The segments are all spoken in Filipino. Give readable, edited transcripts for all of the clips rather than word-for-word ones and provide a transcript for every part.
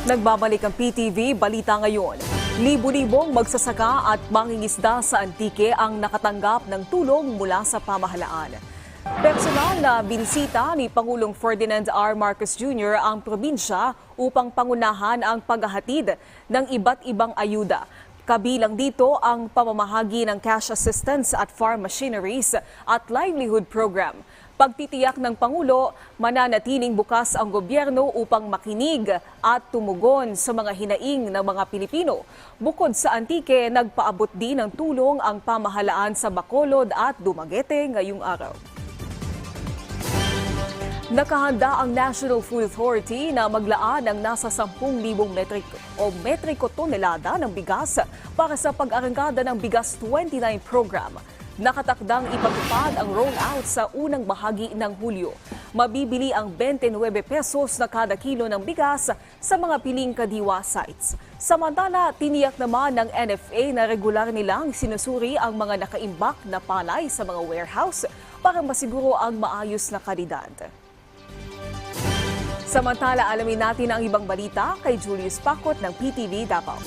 Nagbabalik ang PTV Balita Ngayon. Libo-libong magsasaka at mangingisda sa Antique ang nakatanggap ng tulong mula sa pamahalaan. Personal na binisita ni Pangulong Ferdinand R. Marcos Jr. ang probinsya upang pangunahan ang paghahatid ng iba't ibang ayuda. Kabilang dito ang pamamahagi ng cash assistance at farm machineries at livelihood program. Pagtitiyak ng Pangulo, mananatiling bukas ang gobyerno upang makinig at tumugon sa mga hinaing ng mga Pilipino. Bukod sa Antique, nagpaabot din ng tulong ang pamahalaan sa Bacolod at Dumaguete ngayong araw. Nakahanda ang National Food Authority na maglaan ng nasa 10,000 metriko tonelada ng bigas para sa pag-arangkada ng Bigas 29 program. Nakatakdang ipatupad ang rollout sa unang bahagi ng Hulyo. Mabibili ang 29 pesos na kada kilo ng bigas sa mga piling kadiwa sites. Samantala, tiniyak naman ng NFA na regular nilang sinusuri ang mga nakaimbak na palay sa mga warehouse para masiguro ang maayos na kalidad. Samantala, alamin natin ang ibang balita kay Julius Pacot ng PTV Davao.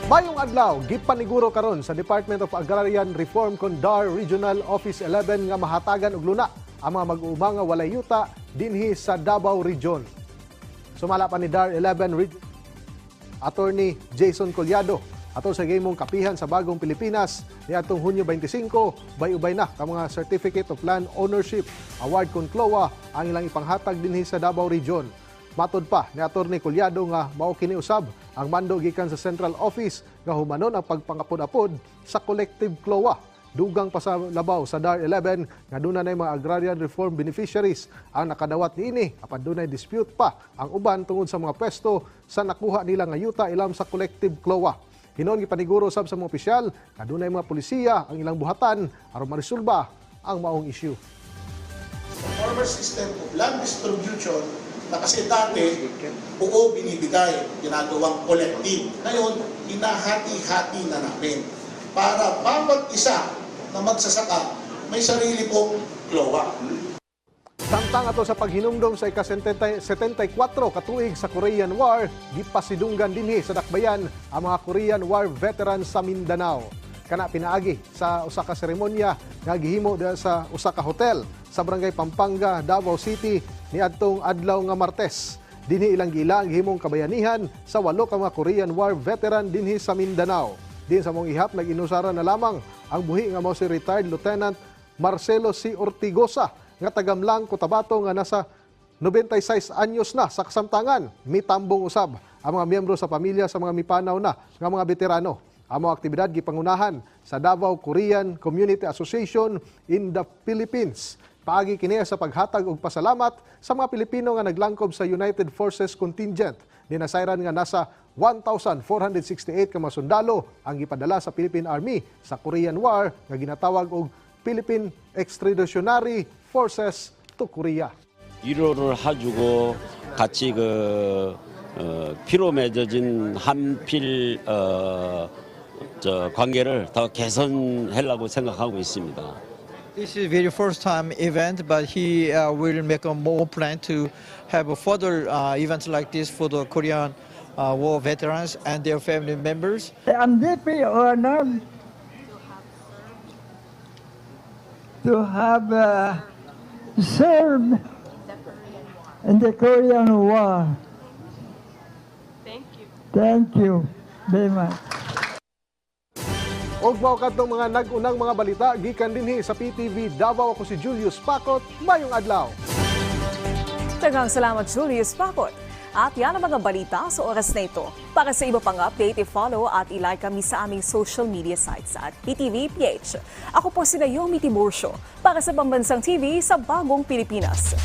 Mayong adlaw, gipaniguro karon sa Department of Agrarian Reform kon DAR Regional Office 11 nga mahatagan og luna ang mga mag-uuma nga walay yuta dinhi sa Davao Region. Sumala pa ni DAR 11 Attorney Jason Collado ato sa gihimong kapihan sa Bagong Pilipinas niadtong Hunyo 25, bay-ubay na ka mga Certificate of Land Ownership Award kon CLOA ang ilang ipanghatag dinhi sa Davao Region. Matod pa ni Atty. Collado nga mao kini usab ang mando gikan sa Central Office nga humanon ang pagpangapod-apod sa collective CLOA. Dugang pa sa labaw sa DAR 11 nga dunay mga agrarian reform beneficiaries ang nakadawat niini apan dunay dispute pa ang uban tungod sa mga pwesto sa nakuha nila nga yuta ilam sa collective CLOA. Hinon gipaniguro usab sa mga opisyal nga dunay mga polisiya ang ilang buhatan aron marisulba ang maong issue. Former system of land distribution na kasi dati buo binibigay, ginagawang collective. Ngayon, hinahati-hati na namin para bawat isa na magsasaka may sarili pong CLOA. Samtang ato sa paghinumdom sa ika-74 katuig sa Korean War, gipasidunggan dinhi sa dakbayan ang mga Korean War veterans sa Mindanao. Kana pinaagi sa usa ka seremonya nga gihimo sa usa ka hotel sa Barangay Pampanga, Davao City niadtong adlaw nga Martes. Dinhi ilang gila ang gihimong kabayanihan sa 8 ka mga Korean War veteran dinhi sa Mindanao. Din sa mong ihap nag-inusara na lamang ang buhi nga mao si retired Lieutenant Marcelo C. Ortigosa nga tagamlang Cotabato nga nasa 96 anyos na sa kasamtangan. Mitambong usab ang mga miyembro sa pamilya sa mga mipanaw na nga mga veterano. Ang mga aktibidad gipangunahan sa Davao Korean Community Association in the Philippines. Paagi kini sa paghatag og pasalamat sa mga Pilipino nga naglangkob sa United Forces Contingent. Ninasayran nga nasa 1,468 ka mga sundalo ang gipadala sa Philippine Army sa Korean War nga ginatawag og Philippine Expeditionary Forces to Korea. 위로를 해주고 같이 피로 맺어진 한필 관계를 더 개선하려고 생각하고 있습니다. This is very first time event, but he will make a more plan to have a further events like this for the Korean war veterans and their family members. I'm deeply honored to have served in the Korean War. Thank you very much. Og mao kadtong mga nag-unang mga balita gikan dinhi sa PTV Davao. Ako si Julius Pacot. Mayong adlaw. Daghang salamat Julius Pacot. At yan ang mga balita sa oras na ito. Para sa iba pang update, i-follow at i-like kami sa aming social media sites at PTV PH. Ako po si Naomi Tiburcio para sa Pambansang TV sa Bagong Pilipinas.